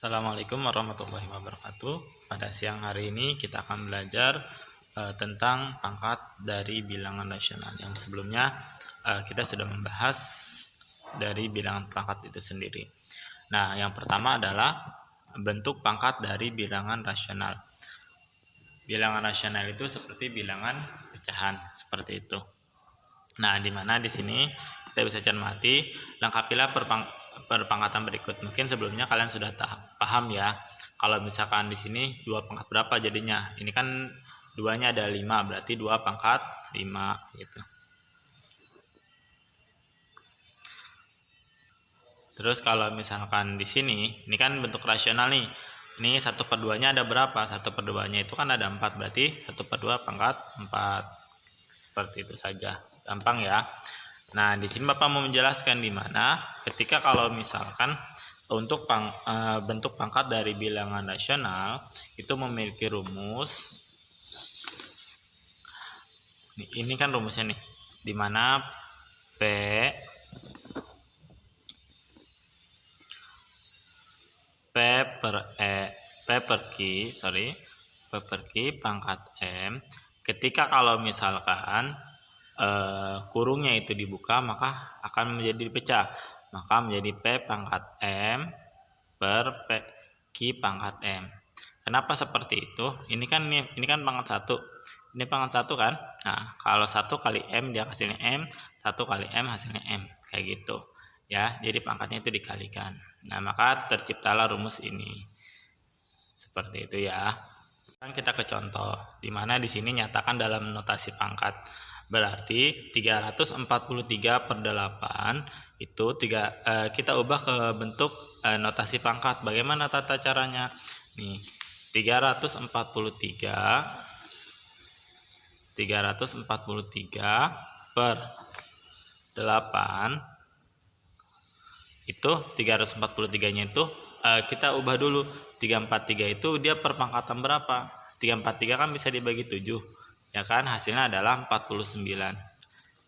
Assalamualaikum warahmatullahi wabarakatuh. Pada siang hari ini kita akan belajar tentang pangkat dari bilangan rasional. Yang sebelumnya kita sudah membahas dari bilangan pangkat itu sendiri. Nah, yang pertama adalah bentuk pangkat dari bilangan rasional. Bilangan rasional itu seperti bilangan pecahan, seperti itu. Nah, di mana di sini kita bisa cermati, lengkapilah perpangkatan berikut. Mungkin sebelumnya kalian sudah paham ya. Kalau misalkan di sini 2 pangkat berapa jadinya? Ini kan 2-nya ada 5, berarti 2 pangkat 5 gitu. Terus kalau misalkan di sini, ini kan bentuk rasional nih. Ini 1/2-nya ada berapa? 1/2-nya itu kan ada 4, berarti 1/2 pangkat 4. Seperti itu saja. Gampang ya. Nah, di sini Bapak mau menjelaskan di mana ketika kalau misalkan untuk bentuk pangkat dari bilangan rasional itu memiliki rumus. Ini kan rumusnya nih, di mana P per Q pangkat M. Ketika kalau misalkan kurungnya itu dibuka, maka akan menjadi dipecah, maka menjadi P pangkat M per Q pangkat M. Kenapa seperti itu? Ini kan pangkat 1, ini pangkat 1 kan. Nah, kalau 1 kali M dia hasilnya M, 1 kali M hasilnya M, kayak gitu ya. Jadi pangkatnya itu dikalikan. Nah, maka terciptalah rumus ini seperti itu ya. Sekarang kita ke contoh, di mana di sini nyatakan dalam notasi pangkat. Berarti 343/8 itu kita ubah ke bentuk notasi pangkat. Bagaimana tata caranya? Nih, 343/8 itu 343-nya itu kita ubah dulu. 343 itu dia perpangkatan berapa? 343 kan bisa dibagi 7. Ya kan, hasilnya adalah 49.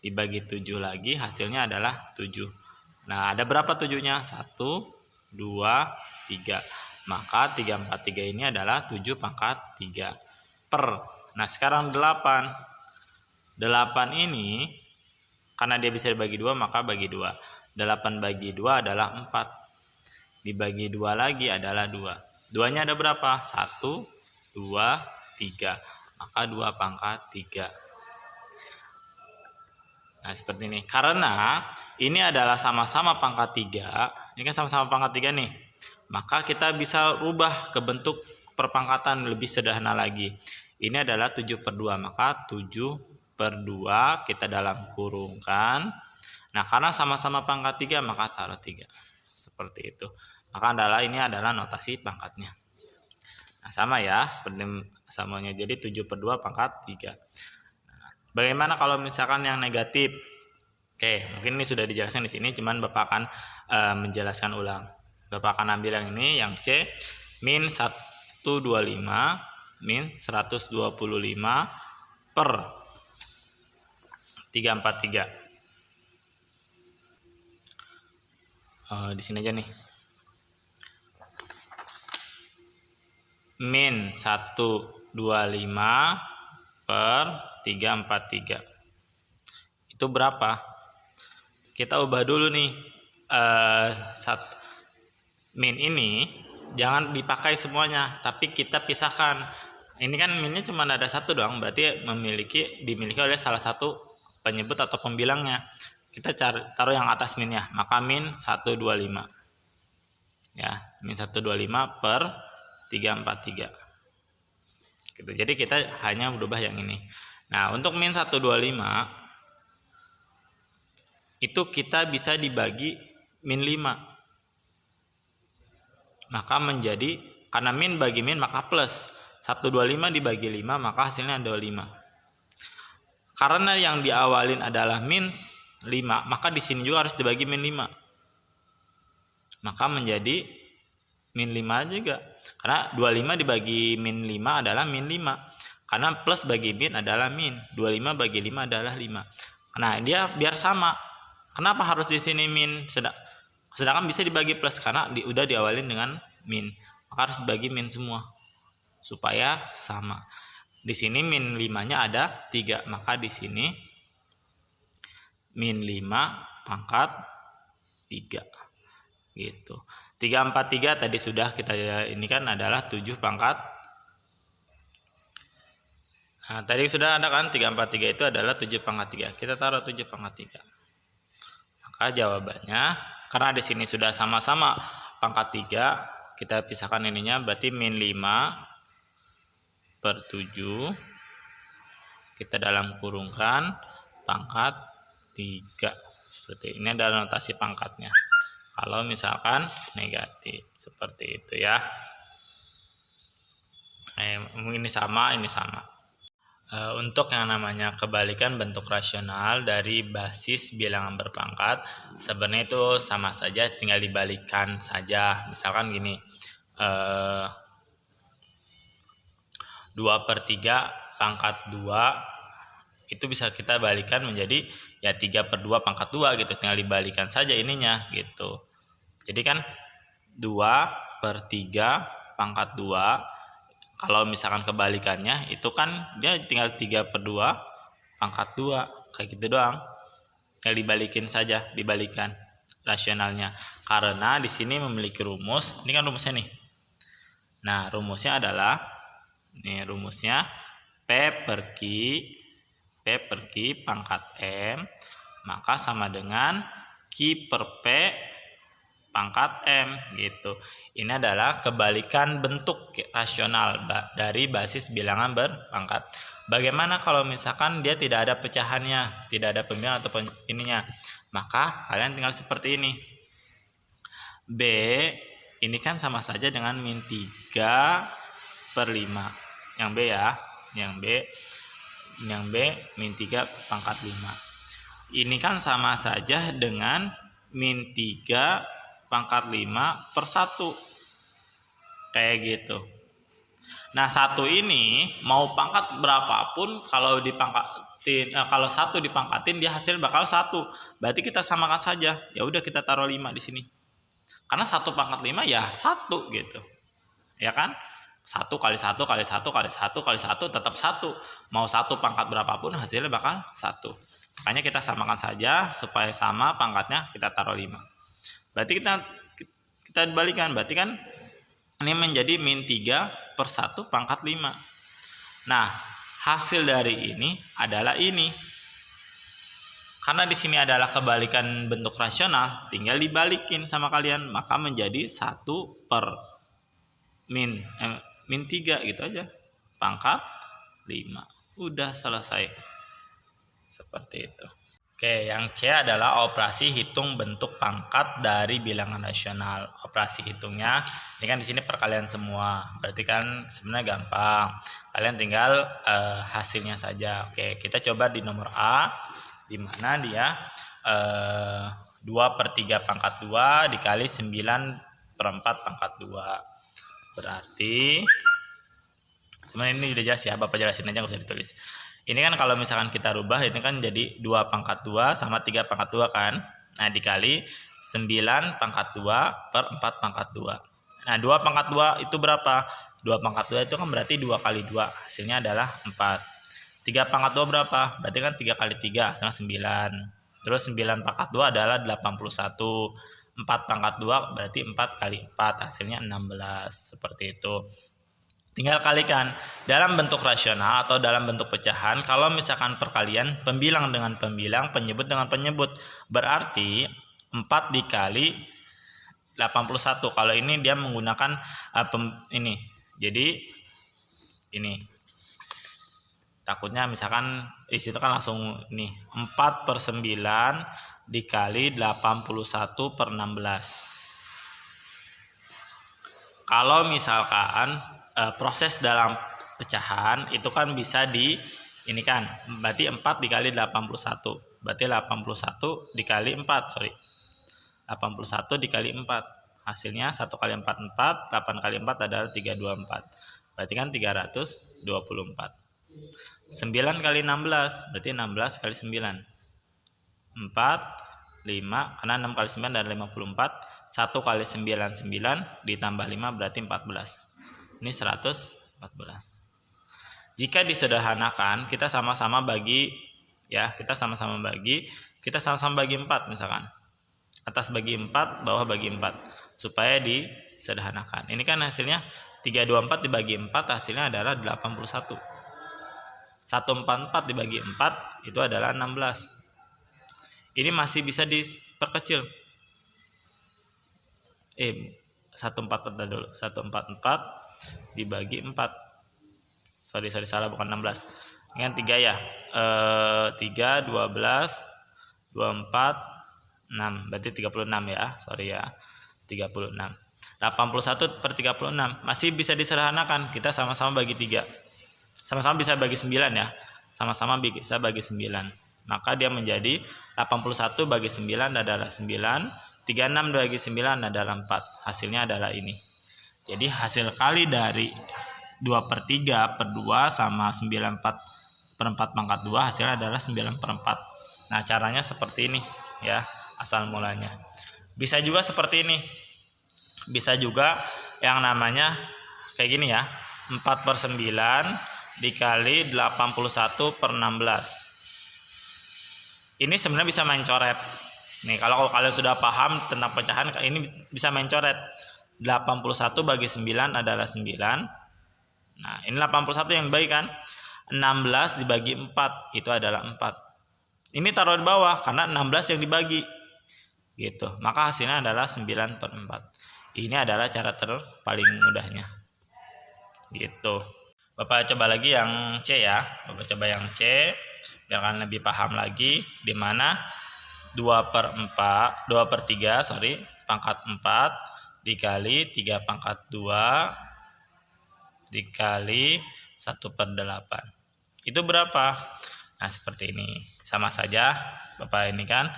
Dibagi 7 lagi hasilnya adalah 7. Nah, ada berapa 7-nya? 1, 2, 3. Maka 343 ini adalah 7 pangkat 3 per. Nah, sekarang 8. 8 ini karena dia bisa dibagi 2, maka bagi 2. 8 bagi 2 adalah 4. Dibagi 2 lagi adalah 2. 2-nya ada berapa? 1, 2, 3. Maka 2 pangkat 3. Nah, seperti ini. Karena ini adalah sama-sama pangkat 3. Ini kan sama-sama pangkat 3 nih. Maka kita bisa rubah ke bentuk perpangkatan lebih sederhana lagi. Ini adalah 7/2. Maka 7/2 kita dalam kurungkan. Nah, karena sama-sama pangkat 3, maka taruh 3. Seperti itu. Maka ini adalah notasi pangkatnya. Nah, sama ya, seperti samanya. Jadi 7/2 pangkat 3. Nah, bagaimana kalau misalkan yang negatif? Oke, mungkin ini sudah dijelaskan di sini, cuman Bapak akan menjelaskan ulang. Bapak akan ambil yang ini, yang C, min 125 min 125 per 343. Di sini aja nih. Min 125 per 343. Itu berapa? Kita ubah dulu nih. Min ini jangan dipakai semuanya, tapi kita pisahkan. Ini kan minnya cuma ada 1 doang, berarti dimiliki oleh salah satu penyebut atau pembilangnya. Kita taruh yang atas minnya, maka min 125. Ya, min 125 per 343. Gitu. Jadi kita hanya berubah yang ini. Nah, untuk min 125 itu kita bisa dibagi min 5. Maka menjadi, karena min bagi min maka plus. 125 dibagi 5 maka hasilnya 25. Karena yang diawalin adalah min 5, maka di sini juga harus dibagi min 5. Maka menjadi min 5 juga. Karena 25 dibagi min 5 adalah min 5. Karena plus bagi min adalah min. 25 bagi 5 adalah 5. Nah, dia biar sama. Kenapa harus di sini min? Sedangkan bisa dibagi plus karena udah diawalin dengan min. maka harus bagi min semua supaya sama. Di sini min 5-nya ada 3, maka di sini min 5 pangkat 3 gitu. 343 tadi sudah kita, ini kan adalah 7 pangkat. Nah, tadi sudah ada kan 343 itu adalah 7 pangkat 3. Kita taruh 7 pangkat 3. Maka jawabannya, karena di sini sudah sama-sama pangkat 3, kita pisahkan ininya, berarti min 5/7 kita dalam kurungkan pangkat 3. Seperti ini adalah notasi pangkatnya. Kalau misalkan negatif seperti itu ya. Ini sama, ini sama. Untuk yang namanya kebalikan bentuk rasional dari basis bilangan berpangkat, sebenarnya itu sama saja, tinggal dibalikan saja. Misalkan gini, 2/3 pangkat 2 itu bisa kita balikan menjadi ya 3/2 pangkat 2 gitu, tinggal dibalikan saja ininya gitu. Jadi kan 2/3 pangkat 2, kalau misalkan kebalikannya itu kan dia tinggal 3/2 pangkat 2, kayak gitu doang. Tinggal dibalikin saja, dibalikan rasionalnya. Karena di sini memiliki rumus, ini kan rumusnya nih. Nah, rumusnya adalah, ini rumusnya P per Q pangkat M, maka sama dengan Q per P pangkat M gitu. Ini adalah kebalikan bentuk rasional dari basis bilangan berpangkat. Bagaimana kalau misalkan dia tidak ada pecahannya, tidak ada pembilangan atau ininya? Maka kalian tinggal seperti ini. B ini kan sama saja dengan min 3/5. Yang B ya, yang B min 3 pangkat 5. Ini kan sama saja dengan min 3 pangkat 5/1. Kayak gitu. Nah, 1 ini mau pangkat berapapun, kalau dipangkatin, kalau 1 dipangkatin dia hasil bakal 1. Berarti kita samakan saja. Ya udah kita taruh 5 di sini. Karena 1 pangkat 5 ya 1 gitu. Ya kan? 1 kali 1 kali 1 kali 1 kali 1 tetap 1. Mau 1 pangkat berapapun hasilnya bakal 1. Makanya kita samakan saja supaya sama pangkatnya, kita taruh 5. Berarti kita balikan, berarti kan ini menjadi min 3/1 pangkat 5. Nah, hasil dari ini adalah ini. Karena di sini adalah kebalikan bentuk rasional, tinggal dibalikin sama kalian, maka menjadi 1 per min 3 gitu aja, pangkat 5. Udah selesai. Seperti itu. Oke, yang C adalah operasi hitung bentuk pangkat dari bilangan rasional. Operasi hitungnya ini kan di sini perkalian semua. Berarti kan sebenarnya gampang. Kalian tinggal hasilnya saja. Oke, kita coba di nomor A, di mana dia 2/3 pangkat 2 dikali 9/4 pangkat 2. Berarti sebenarnya ini udah jelas ya, Bapak jelasin aja, nggak usah ditulis. Ini kan kalau misalkan kita rubah, ini kan jadi 2 pangkat 2 sama 3 pangkat 2 kan. Nah, dikali 9 pangkat 2 per 4 pangkat 2. Nah, 2 pangkat 2 itu berapa? 2 pangkat 2 itu kan berarti 2 kali 2. Hasilnya adalah 4. 3 pangkat 2 berapa? Berarti kan 3 kali 3 sama 9. Terus 9 pangkat 2 adalah 81. 4 pangkat 2 berarti 4 kali 4. Hasilnya 16. Seperti itu. Tinggal kalikan dalam bentuk rasional atau dalam bentuk pecahan. Kalau misalkan perkalian pembilang dengan pembilang, penyebut dengan penyebut, berarti 4 dikali 81. Kalau ini dia menggunakan ini. Jadi ini. Takutnya misalkan di situ kan langsung ini 4/9 dikali 81/16. Kalau misalkan proses dalam pecahan itu kan bisa ini kan berarti 4 dikali 81, berarti 81 dikali 4, 81 dikali 4, hasilnya 1 kali 4 4, 8 kali 4 adalah 324, berarti kan 324. 9 kali 16 berarti 16 kali 9, 4 5, karena 6 kali 9 adalah 54, 1 kali 9, 9 ditambah 5 berarti 14. Ini 114. Jika disederhanakan, kita sama-sama bagi ya, kita sama-sama bagi 4 misalkan. Atas bagi 4, bawah bagi 4 supaya disederhanakan. Ini kan hasilnya 324 dibagi 4 hasilnya adalah 81. 144 dibagi 4 itu adalah 16. Ini masih bisa diperkecil. 144 dulu. 144 dibagi 4. Sorry salah, bukan 16. Ini kan 3 ya. 3, 12, 24, 6. Berarti 36 ya. Sorry ya. 36. 81 per 36 masih bisa disederhanakan. Kita sama-sama bagi 3. Sama-sama bisa bagi 9 ya. Sama-sama bisa bagi 9. Maka dia menjadi 81 bagi 9 adalah 9. 36 bagi 9 adalah 4. Hasilnya adalah ini. Jadi hasil kali dari 2/3 per 2 sama 9/4 pangkat 2 hasilnya adalah 9/4. Nah caranya seperti ini ya, asal mulanya. Bisa juga seperti ini. Bisa juga yang namanya kayak gini ya, 4/9 dikali 81/16. Ini sebenarnya bisa main coret. Nih, kalau kalian sudah paham tentang pecahan, ini bisa main coret. 81 bagi 9 adalah 9. Nah, ini 81 yang dibagi kan. 16 dibagi 4 itu adalah 4. Ini taruh di bawah karena 16 yang dibagi. Gitu. Maka hasilnya adalah 9/4. Ini adalah cara paling mudahnya. Gitu. Bapak coba lagi yang C ya. Bapak coba yang C biar kalian lebih paham lagi, di mana 2/3 pangkat 4 dikali 3 pangkat 2 dikali 1/8. Itu berapa? Nah, seperti ini. Sama saja Bapak ini kan.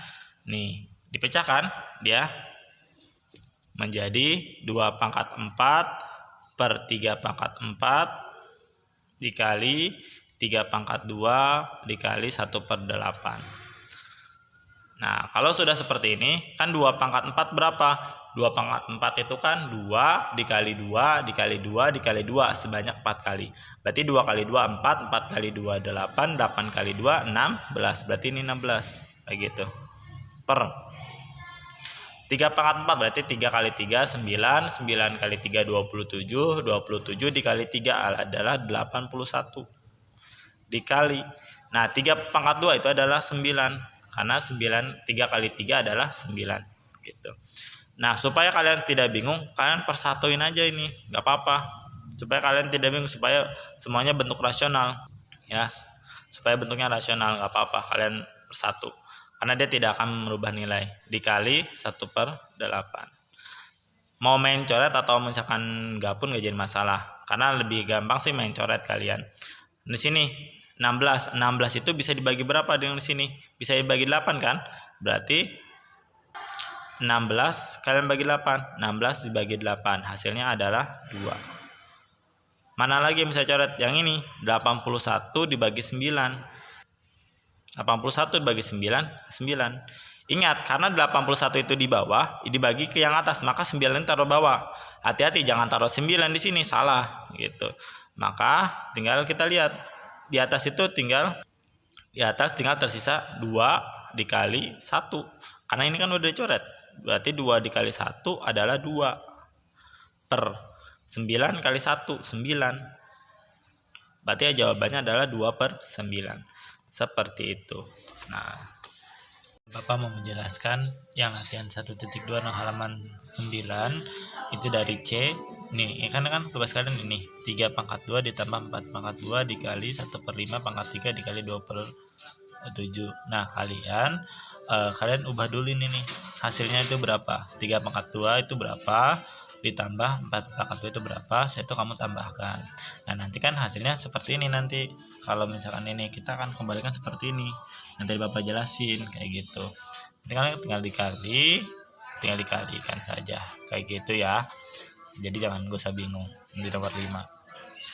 Nih, dipecahkan dia menjadi 2 pangkat 4 per 3 pangkat 4 dikali 3 pangkat 2 dikali 1/8. Nah, kalau sudah seperti ini, kan 2 pangkat 4 berapa? 2 pangkat 4 itu kan 2 dikali 2 dikali 2 dikali 2 sebanyak 4 kali. Berarti 2 kali 2 4, 4 kali 2 8, 8 kali 2 16. Berarti ini 16. Kayak gitu. Per 3 pangkat 4 berarti 3 kali 3 9, 9 kali 3 27, 27 dikali 3 adalah 81. Dikali. Nah, 3 pangkat 2 itu adalah 9. Karena 9 3 kali 3 adalah 9 gitu. Nah, supaya kalian tidak bingung, kalian persatuin aja ini, nggak apa-apa. Supaya kalian tidak bingung, supaya semuanya bentuk rasional ya. Supaya bentuknya rasional, nggak apa-apa kalian persatu. Karena dia tidak akan merubah nilai. Dikali 1/8. Mau main coret atau misalkan gabung nggak jadi masalah. Karena lebih gampang sih main coret kalian. Di sini 16 itu bisa dibagi berapa dengan di sini? Bisa dibagi 8 kan? Berarti 16 kalian bagi 8. 16 dibagi 8 hasilnya adalah 2. Mana lagi yang bisa coret? Yang ini 81 dibagi 9. 81 dibagi 9 9. Ingat, karena 81 itu di bawah, dibagi ke yang atas, maka 9 taruh bawah. Hati-hati jangan taruh 9 di sini, salah gitu. Maka tinggal kita lihat di atas itu tinggal tersisa 2 dikali 1. Karena ini kan udah dicoret. Berarti 2 dikali 1 adalah 2 per 9 kali 1 9. Berarti ya jawabannya adalah 2/9. Seperti itu. Nah, Bapak mau menjelaskan yang latihan 1.2 halaman 9 itu dari C. Nih, kan tugas kalian ini 3 pangkat 2 ditambah 4 pangkat 2 dikali 1/5 pangkat 3 dikali 2/7. Nah, kalian ubah dulu ini nih. Hasilnya itu berapa? 3 pangkat 2 itu berapa? Ditambah 4 pangkat 2 itu berapa? Itu kamu tambahkan. Nah, nanti kan hasilnya seperti ini nanti. Kalau misalkan ini kita akan kembalikan seperti ini. Nanti Bapak jelasin kayak gitu. Nanti tinggal dikalikan saja kayak gitu ya. Jadi jangan gak usah bingung. Di nomor 5.